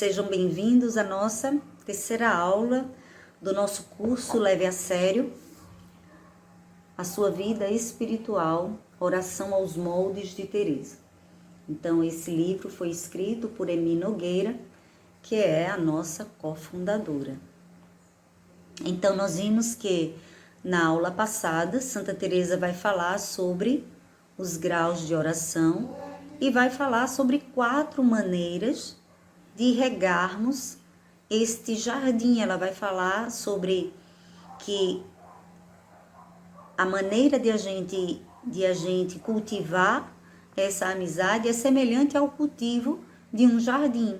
Sejam bem-vindos à nossa terceira aula do nosso curso Leve a Sério a Sua Vida Espiritual, Oração aos Moldes de Teresa. Então, esse livro foi escrito por Emi Nogueira, que é a nossa cofundadora. Então, nós vimos que na aula passada, Santa Teresa vai falar sobre os graus de oração e vai falar sobre 4 maneiras de regarmos este jardim. Ela vai falar sobre que a maneira de a gente cultivar essa amizade é semelhante ao cultivo de um jardim.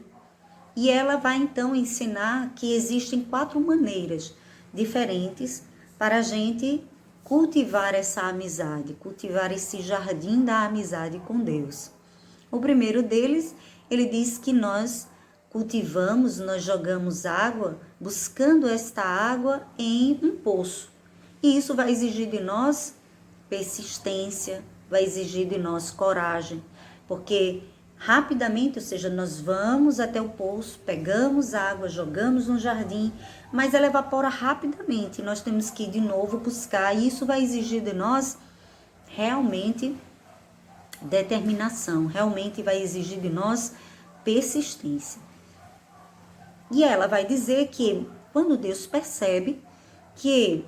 E ela vai então ensinar que existem 4 maneiras diferentes para a gente cultivar essa amizade, cultivar esse jardim da amizade com Deus. O primeiro deles, ele diz que nós cultivamos, nós jogamos água, buscando esta água em um poço. E isso vai exigir de nós persistência, vai exigir de nós coragem, porque rapidamente, ou seja, nós vamos até o poço, pegamos água, jogamos no jardim, mas ela evapora rapidamente, nós temos que ir de novo buscar, e isso vai exigir de nós realmente determinação, realmente vai exigir de nós persistência. E ela vai dizer que quando Deus percebe que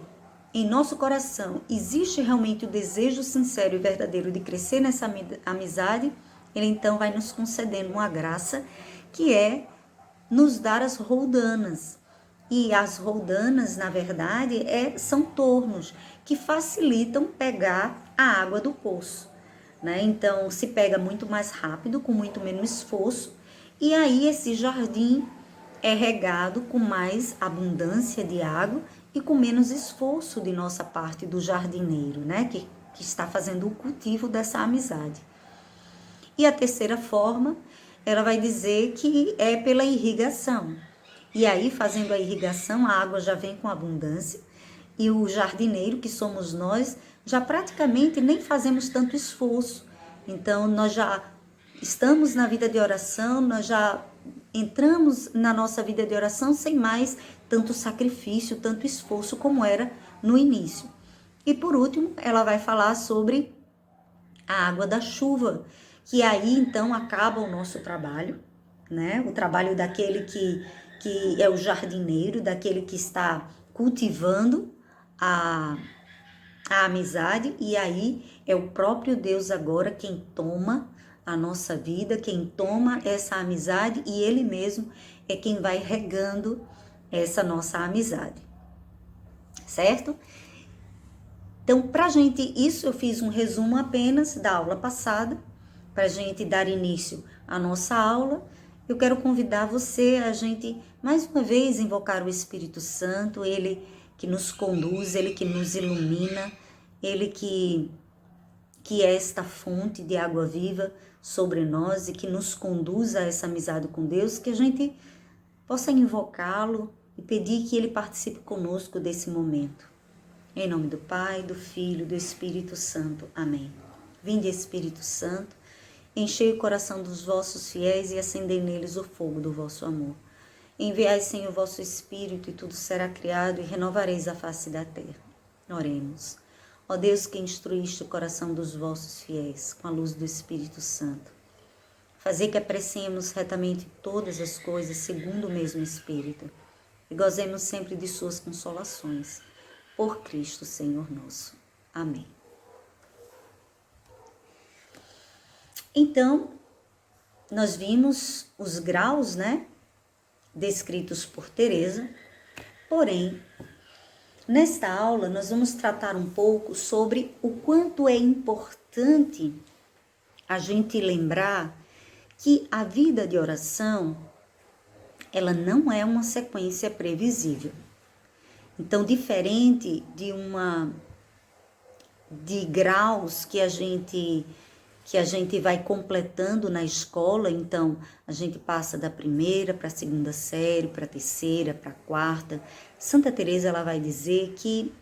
em nosso coração existe realmente o desejo sincero e verdadeiro de crescer nessa amizade, Ele então vai nos concedendo uma graça que é nos dar as roldanas. E as roldanas, na verdade, são tornos que facilitam pegar a água do poço, né? Então, se pega muito mais rápido, com muito menos esforço, e aí esse jardim é regado com mais abundância de água e com menos esforço de nossa parte do jardineiro, né? Que está fazendo o cultivo dessa amizade. E a terceira forma, ela vai dizer que é pela irrigação. E aí, fazendo a irrigação, a água já vem com abundância e o jardineiro, que somos nós, já praticamente nem fazemos tanto esforço. Então, nós já estamos na vida de oração, nós já entramos na nossa vida de oração sem mais tanto sacrifício, tanto esforço como era no início. E por último, ela vai falar sobre a água da chuva, que aí então acaba o nosso trabalho, né? O trabalho daquele que é o jardineiro, daquele que está cultivando a amizade, e aí é o próprio Deus agora quem toma a nossa vida, quem toma essa amizade, e Ele mesmo é quem vai regando essa nossa amizade, certo? Então, pra gente, isso eu fiz um resumo apenas da aula passada, pra gente dar início à nossa aula. Eu quero convidar você a gente, mais uma vez, invocar o Espírito Santo, Ele que nos conduz, Ele que nos ilumina, Ele que é esta fonte de água viva sobre nós e que nos conduz a essa amizade com Deus, que a gente possa invocá-lo e pedir que Ele participe conosco desse momento. Em nome do Pai, do Filho, do Espírito Santo. Amém. Vinde, Espírito Santo, enchei o coração dos vossos fiéis e acendei neles o fogo do vosso amor. Enviai, Senhor, o vosso Espírito, e tudo será criado, e renovareis a face da terra. Oremos. Ó Deus, que instruíste o coração dos vossos fiéis com a luz do Espírito Santo, fazei que apreciemos retamente todas as coisas segundo o mesmo Espírito, e gozemos sempre de suas consolações. Por Cristo, Senhor nosso. Amém. Então, nós vimos os graus, né, descritos por Teresa, porém, nesta aula nós vamos tratar um pouco sobre o quanto é importante a gente lembrar que a vida de oração, ela não é uma sequência previsível. Então, diferente de graus que a gente vai completando na escola, então a gente passa da primeira para a segunda série, para a terceira, para a quarta. Santa Teresa, ela vai dizer que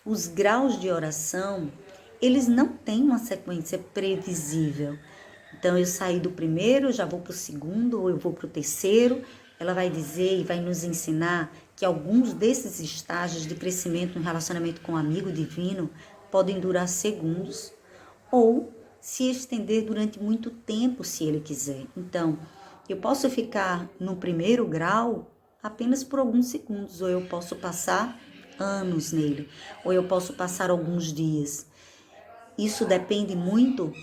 os graus de oração, eles não têm uma sequência previsível. Então, eu saí do primeiro, já vou para o segundo, ou eu vou para o terceiro. ela vai dizer e vai nos ensinar que alguns desses estágios de crescimento no relacionamento com o amigo divino podem durar segundos ou se estender durante muito tempo, se ele quiser. Então, eu posso ficar no primeiro grau apenas por alguns segundos, ou eu posso passar anos nele, ou eu posso passar alguns dias. Isso depende muito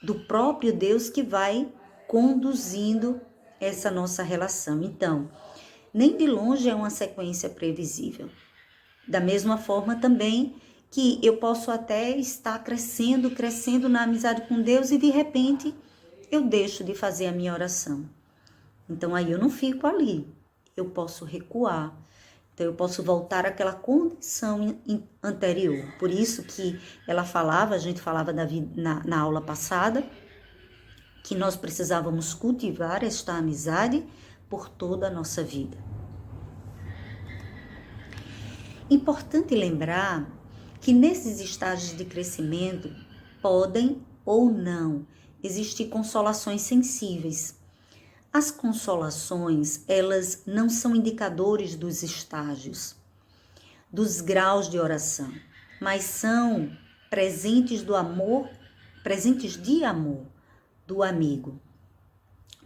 do próprio Deus que vai conduzindo essa nossa relação. Então, nem de longe é uma sequência previsível. Da mesma forma também que eu posso até estar crescendo na amizade com Deus e de repente eu deixo de fazer a minha oração. Então aí eu não fico ali, eu posso recuar. Então eu posso voltar àquela condição anterior. Por isso que a gente falava na aula passada, que nós precisávamos cultivar esta amizade por toda a nossa vida. Importante lembrar que nesses estágios de crescimento podem ou não existir consolações sensíveis. As consolações, elas não são indicadores dos estágios, dos graus de oração, mas são presentes de amor do amigo,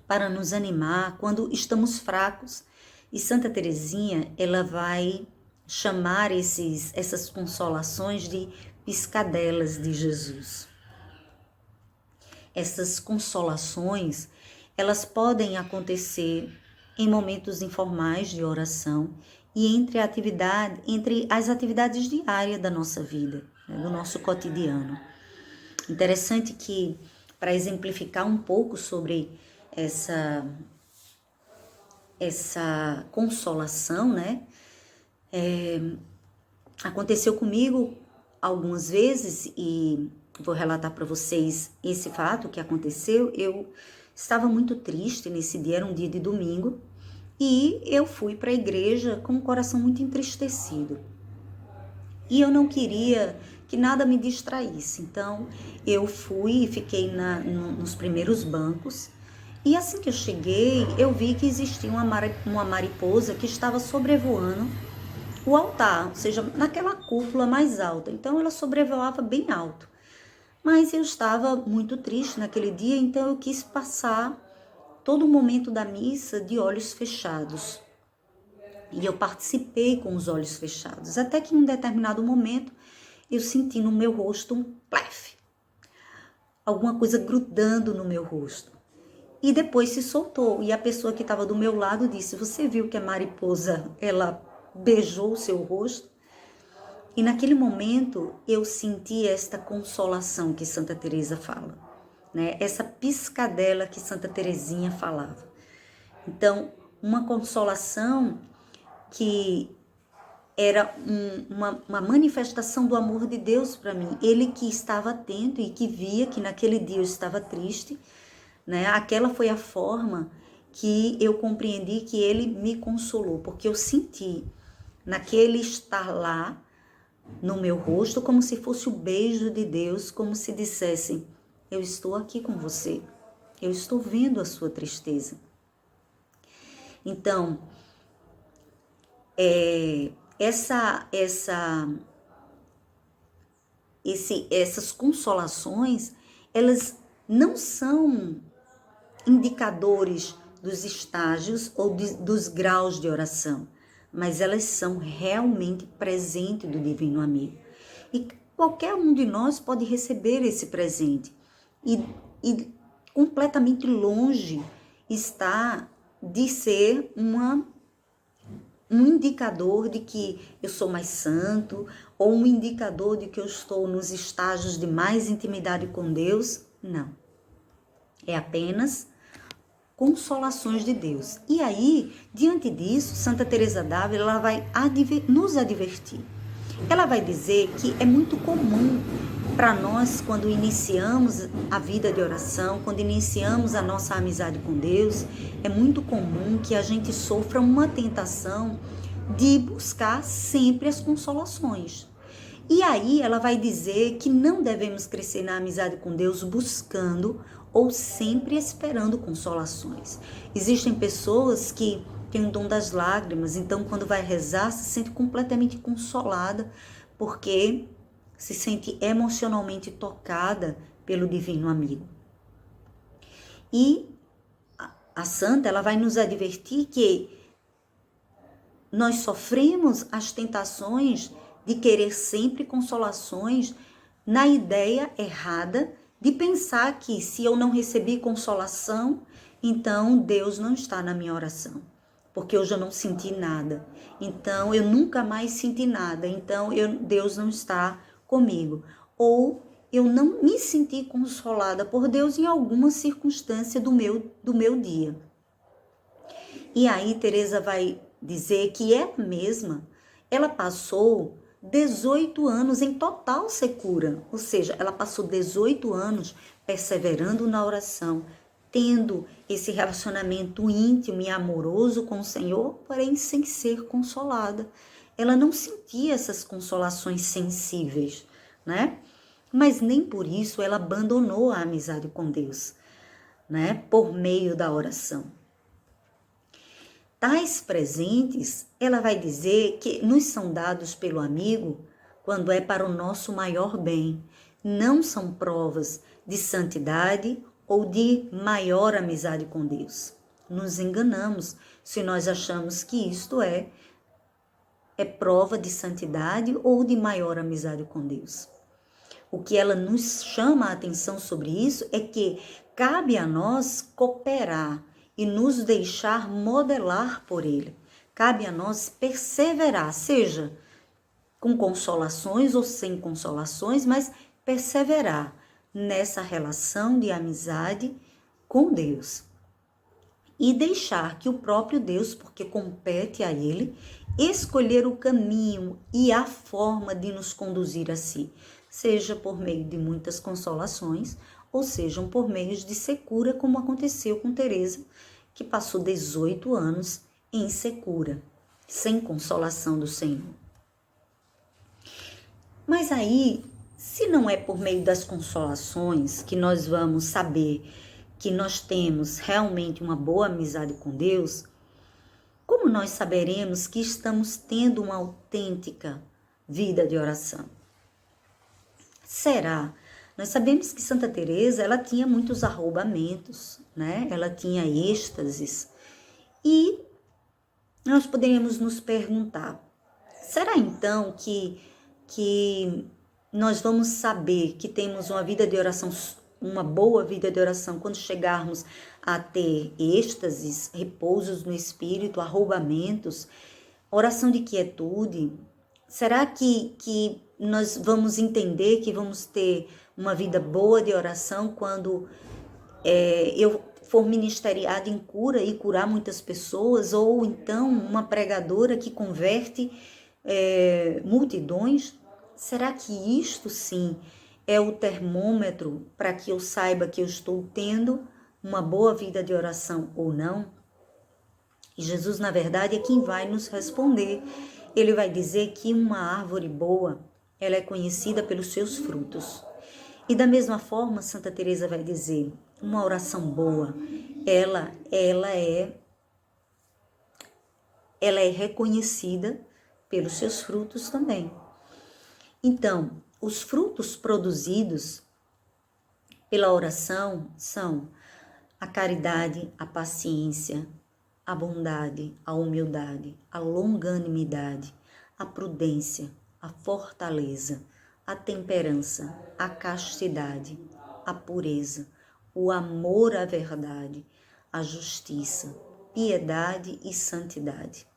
para nos animar quando estamos fracos. E Santa Teresinha, ela vai chamar essas consolações de piscadelas de Jesus. Essas consolações, elas podem acontecer em momentos informais de oração e entre as atividades diárias da nossa vida, do nosso cotidiano. Interessante que, para exemplificar um pouco sobre essa consolação, né? Aconteceu comigo algumas vezes e vou relatar para vocês esse fato que aconteceu. Eu estava muito triste nesse dia, era um dia de domingo, e eu fui para a igreja com o coração muito entristecido. E eu não queria que nada me distraísse, então eu fui e fiquei nos primeiros bancos. E assim que eu cheguei, eu vi que existia uma mariposa que estava sobrevoando o altar, ou seja, naquela cúpula mais alta. Então ela sobrevoava bem alto. Mas eu estava muito triste naquele dia, então eu quis passar todo o momento da missa de olhos fechados. E eu participei com os olhos fechados, até que em um determinado momento eu senti no meu rosto um plef, alguma coisa grudando no meu rosto. E depois se soltou, e a pessoa que estava do meu lado disse: "Você viu que a mariposa, ela beijou o seu rosto?" E naquele momento eu senti esta consolação que Santa Teresa fala, né? Essa piscadela que Santa Teresinha falava. Então, uma consolação que era uma manifestação do amor de Deus para mim. Ele que estava atento e que via que naquele dia eu estava triste, né? Aquela foi a forma que eu compreendi que ele me consolou, porque eu senti naquele estar lá no meu rosto como se fosse o beijo de Deus, como se dissesse: eu estou aqui com você, eu estou vendo a sua tristeza. Então, essas consolações, elas não são indicadores dos estágios ou dos graus de oração, mas elas são realmente presente do Divino Amigo. E qualquer um de nós pode receber esse presente. E completamente longe está de ser um indicador de que eu sou mais santo, ou um indicador de que eu estou nos estágios de mais intimidade com Deus. Não. É apenas consolações de Deus. E aí, diante disso, Santa Teresa d'Ávila, ela vai nos advertir. Ela vai dizer que é muito comum para nós, quando iniciamos a vida de oração, quando iniciamos a nossa amizade com Deus, é muito comum que a gente sofra uma tentação de buscar sempre as consolações. E aí ela vai dizer que não devemos crescer na amizade com Deus buscando ou sempre esperando consolações. Existem pessoas que têm o dom das lágrimas, então quando vai rezar se sente completamente consolada, porque se sente emocionalmente tocada pelo divino amigo. E a santa, ela vai nos advertir que nós sofremos as tentações de querer sempre consolações na ideia errada de pensar que se eu não recebi consolação, então Deus não está na minha oração, porque eu já não senti nada. Então eu nunca mais senti nada, então Deus não está comigo. Ou eu não me senti consolada por Deus em alguma circunstância do meu dia. E aí Teresa vai dizer que ela mesma, ela passou 18 anos em total secura, ou seja, ela passou 18 anos perseverando na oração, tendo esse relacionamento íntimo e amoroso com o Senhor, porém sem ser consolada. Ela não sentia essas consolações sensíveis, né? Mas nem por isso ela abandonou a amizade com Deus, né? Por meio da oração. Tais presentes, ela vai dizer que nos são dados pelo amigo quando é para o nosso maior bem. Não são provas de santidade ou de maior amizade com Deus. Nos enganamos se nós achamos que isto é prova de santidade ou de maior amizade com Deus. O que ela nos chama a atenção sobre isso é que cabe a nós cooperar e nos deixar modelar por Ele. Cabe a nós perseverar, seja com consolações ou sem consolações, mas perseverar nessa relação de amizade com Deus. E deixar que o próprio Deus, porque compete a Ele, escolher o caminho e a forma de nos conduzir a si, seja por meio de muitas consolações, ou sejam por meios de secura, como aconteceu com Teresa, que passou 18 anos em secura, sem consolação do Senhor. Mas aí, se não é por meio das consolações que nós vamos saber que nós temos realmente uma boa amizade com Deus, como nós saberemos que estamos tendo uma autêntica vida de oração? Será? Nós sabemos que Santa Teresa, ela tinha muitos arroubamentos, né? Ela tinha êxtases. E nós poderíamos nos perguntar, será então que nós vamos saber que temos uma vida de oração, uma boa vida de oração, quando chegarmos a ter êxtases, repousos no espírito, arroubamentos, oração de quietude? Será que nós vamos entender que vamos ter uma vida boa de oração quando eu for ministeriada em cura e curar muitas pessoas, ou então uma pregadora que converte multidões? Será que isto sim é o termômetro para que eu saiba que eu estou tendo uma boa vida de oração ou não? E Jesus, na verdade, é quem vai nos responder. Ele vai dizer que uma árvore boa, ela é conhecida pelos seus frutos. E da mesma forma, Santa Teresa vai dizer, uma oração boa, ela é reconhecida pelos seus frutos também. Então, os frutos produzidos pela oração são a caridade, a paciência, a bondade, a humildade, a longanimidade, a prudência, a fortaleza, a temperança, a castidade, a pureza, o amor à verdade, a justiça, piedade e santidade.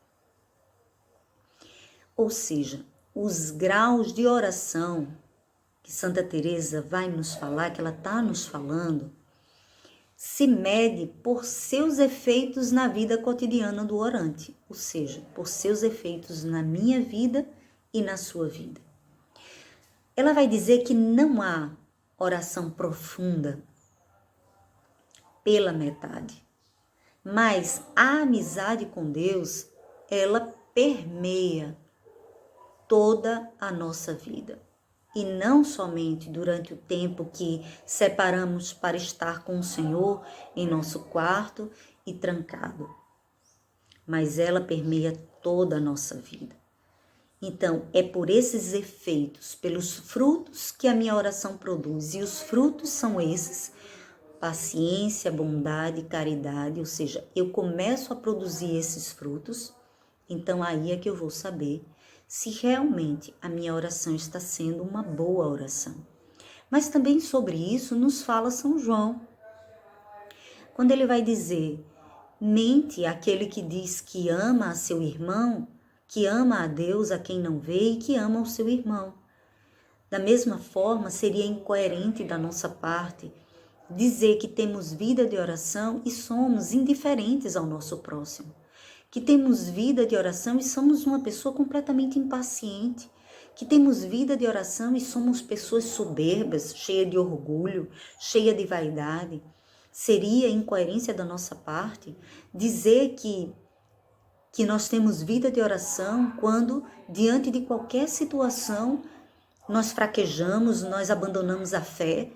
Ou seja, os graus de oração que Santa Teresa vai nos falar, que ela está nos falando, se mede por seus efeitos na vida cotidiana do orante, ou seja, por seus efeitos na minha vida e na sua vida. Ela vai dizer que não há oração profunda pela metade, mas a amizade com Deus, ela permeia toda a nossa vida. e não somente durante o tempo que separamos para estar com o Senhor em nosso quarto e trancado, mas ela permeia toda a nossa vida. Então, é por esses efeitos, pelos frutos que a minha oração produz, e os frutos são esses: paciência, bondade, caridade, ou seja, eu começo a produzir esses frutos, então aí é que eu vou saber se realmente a minha oração está sendo uma boa oração. Mas também sobre isso nos fala São João, quando ele vai dizer: mente aquele que diz que ama a seu irmão, que ama a Deus a quem não vê e que ama o seu irmão. Da mesma forma, seria incoerente da nossa parte dizer que temos vida de oração e somos indiferentes ao nosso próximo, que temos vida de oração e somos uma pessoa completamente impaciente, que temos vida de oração e somos pessoas soberbas, cheias de orgulho, cheias de vaidade. Seria incoerência da nossa parte dizer que nós temos vida de oração quando, diante de qualquer situação, nós fraquejamos, nós abandonamos a fé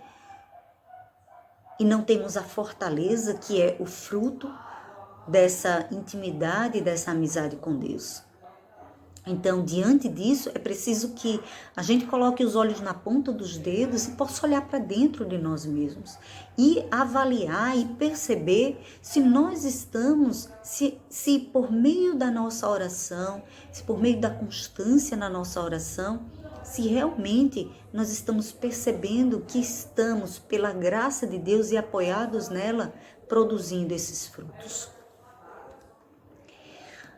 e não temos a fortaleza que é o fruto dessa intimidade, dessa amizade com Deus. Então, diante disso, é preciso que a gente coloque os olhos na ponta dos dedos e possa olhar para dentro de nós mesmos e avaliar e perceber se nós estamos, se por meio da nossa oração, se por meio da constância na nossa oração, se realmente nós estamos percebendo que estamos, pela graça de Deus e apoiados nela, produzindo esses frutos.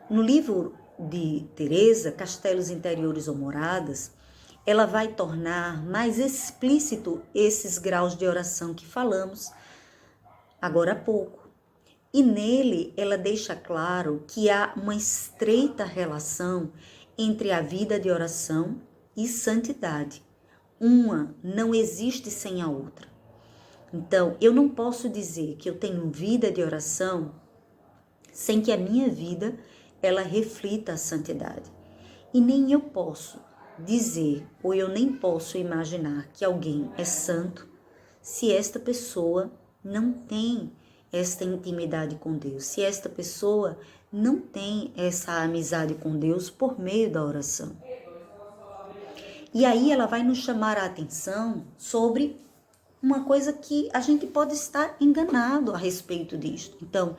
No livro de Teresa, Castelos Interiores ou Moradas, ela vai tornar mais explícito esses graus de oração que falamos agora há pouco. E nele ela deixa claro que há uma estreita relação entre a vida de oração e santidade. Uma não existe sem a outra. Então, eu não posso dizer que eu tenho vida de oração sem que a minha vida ela reflita a santidade. E nem eu posso dizer, ou eu nem posso imaginar que alguém é santo se esta pessoa não tem esta intimidade com Deus, se esta pessoa não tem essa amizade com Deus por meio da oração. E aí ela vai nos chamar a atenção sobre uma coisa que a gente pode estar enganado a respeito disto. Então,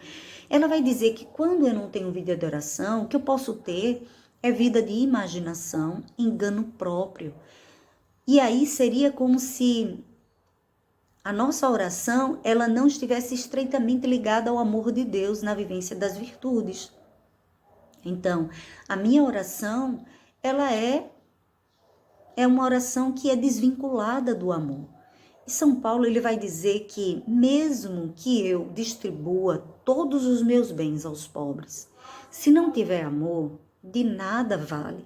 ela vai dizer que quando eu não tenho vida de oração, o que eu posso ter é vida de imaginação, engano próprio. E aí seria como se a nossa oração ela não estivesse estreitamente ligada ao amor de Deus na vivência das virtudes. Então, a minha oração, ela é uma oração que é desvinculada do amor. E São Paulo ele vai dizer que mesmo que eu distribua todos os meus bens aos pobres, se não tiver amor, de nada vale.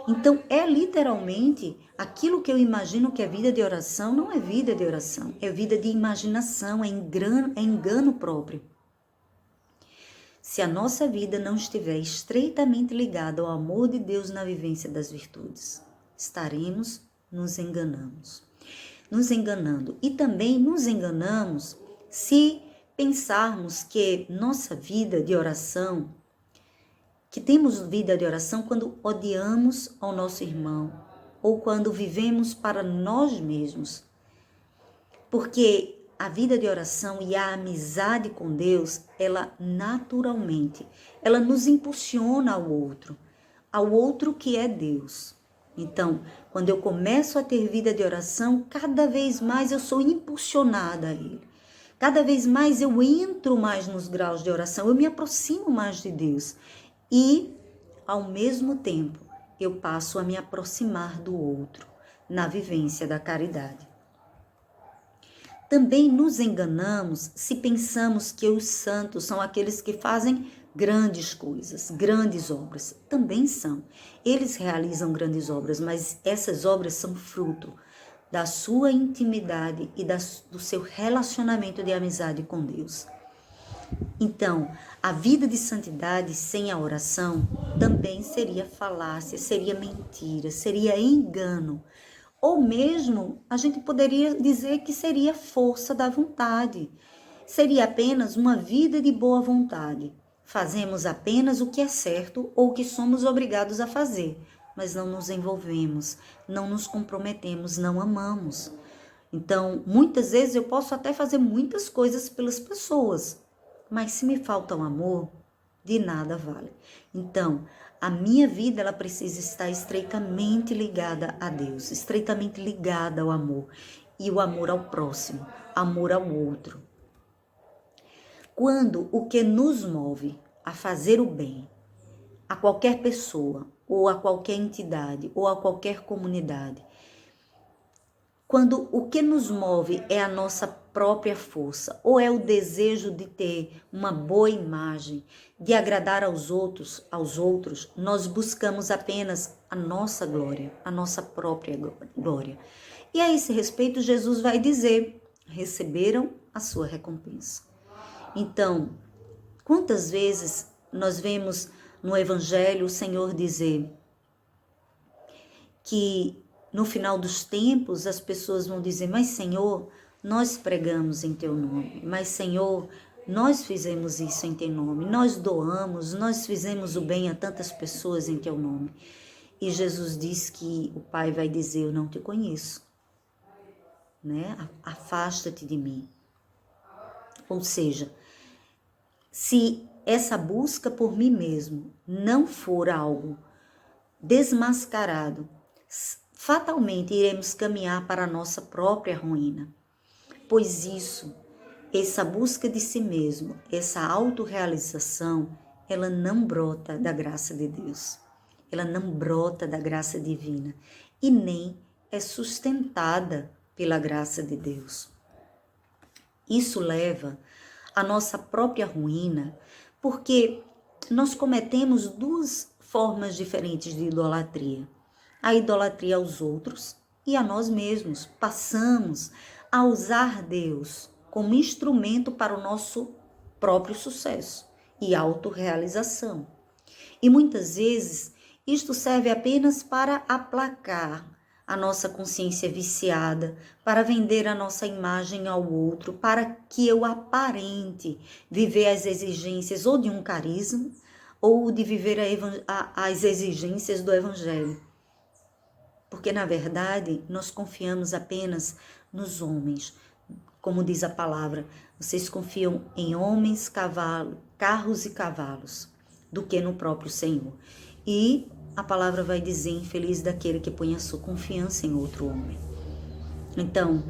Então é literalmente aquilo que eu imagino que é vida de oração, não é vida de oração, é vida de imaginação, é engano próprio. Se a nossa vida não estiver estreitamente ligada ao amor de Deus na vivência das virtudes, estaremos nos enganando. E também nos enganamos se pensarmos que nossa vida de oração, que temos vida de oração quando odiamos ao nosso irmão ou quando vivemos para nós mesmos. Porque a vida de oração e a amizade com Deus, ela naturalmente, ela nos impulsiona ao outro que é Deus. Então, quando eu começo a ter vida de oração, cada vez mais eu sou impulsionada a Ele. Cada vez mais eu entro mais nos graus de oração, eu me aproximo mais de Deus. E, ao mesmo tempo, eu passo a me aproximar do outro, na vivência da caridade. Também nos enganamos se pensamos que os santos são aqueles que fazem grandes coisas, grandes obras. Também são. Eles realizam grandes obras, mas essas obras são fruto da sua intimidade e do seu relacionamento de amizade com Deus. Então, a vida de santidade sem a oração também seria falácia, seria mentira, seria engano. ou mesmo a gente poderia dizer que seria força da vontade. Seria apenas uma vida de boa vontade. Fazemos apenas o que é certo ou o que somos obrigados a fazer, mas não nos envolvemos, não nos comprometemos, não amamos. Então, muitas vezes eu posso até fazer muitas coisas pelas pessoas, mas se me falta o amor, de nada vale. Então, a minha vida ela precisa estar estreitamente ligada a Deus, estreitamente ligada ao amor e o amor ao próximo, amor ao outro. Quando o que nos move a fazer o bem a qualquer pessoa, ou a qualquer entidade, ou a qualquer comunidade, quando o que nos move é a nossa própria força, ou é o desejo de ter uma boa imagem, de agradar aos outros, nós buscamos apenas a nossa glória, a nossa própria glória. E a esse respeito, Jesus vai dizer: receberam a sua recompensa. Então, quantas vezes nós vemos no Evangelho o Senhor dizer que no final dos tempos as pessoas vão dizer: mas Senhor, nós pregamos em teu nome, mas Senhor, nós fizemos isso em teu nome, nós doamos, nós fizemos o bem a tantas pessoas em teu nome. E Jesus diz que o Pai vai dizer: eu não te conheço, né? Afasta-te de mim. Ou seja, se essa busca por mim mesmo não for algo desmascarado, fatalmente iremos caminhar para a nossa própria ruína. Pois essa busca de si mesmo, essa autorrealização, ela não brota da graça de Deus. Ela não brota da graça divina e nem é sustentada pela graça de Deus. Isso leva à nossa própria ruína, porque nós cometemos duas formas diferentes de idolatria. A idolatria aos outros e a nós mesmos. Passamos a usar Deus como instrumento para o nosso próprio sucesso e autorrealização. E muitas vezes isto serve apenas para aplacar a nossa consciência viciada, para vender a nossa imagem ao outro, para que eu aparente viver as exigências ou de um carisma ou de viver as exigências do Evangelho. Porque, na verdade, nós confiamos apenas nos homens. Como diz a palavra, vocês confiam em homens, carros e cavalos, do que no próprio Senhor. E a palavra vai dizer: infeliz daquele que põe a sua confiança em outro homem. Então,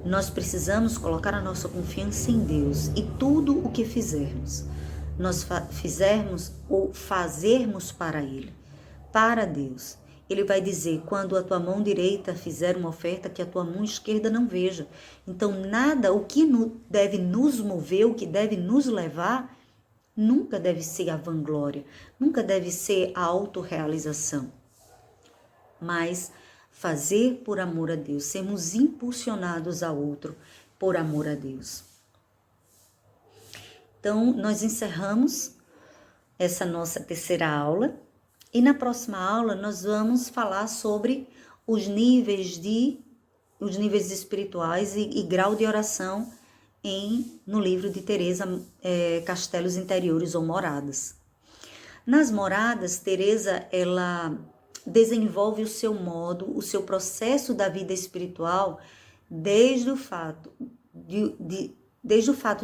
nós precisamos colocar a nossa confiança em Deus e tudo o que fizermos, nós fizermos ou fazermos para Ele, para Deus. Ele vai dizer: quando a tua mão direita fizer uma oferta, que a tua mão esquerda não veja. Então, nada, o que deve nos mover, o que deve nos levar, nunca deve ser a vanglória, nunca deve ser a autorrealização, mas fazer por amor a Deus, sermos impulsionados a outro por amor a Deus. Então, nós encerramos essa nossa terceira aula e na próxima aula nós vamos falar sobre os níveis espirituais e grau de oração no livro de Teresa, Castelos Interiores ou Moradas. Nas moradas, Teresa ela desenvolve o seu modo, o seu processo da vida espiritual desde o fato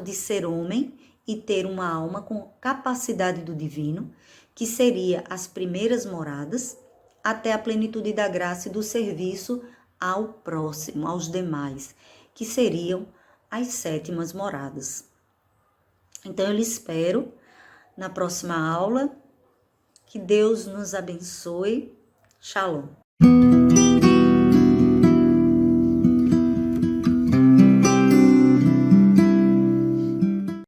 de ser homem e ter uma alma com capacidade do divino, que seria as primeiras moradas, até a plenitude da graça e do serviço ao próximo, aos demais, que seriam as sétimas moradas. Então, eu lhe espero na próxima aula. Que Deus nos abençoe. Shalom.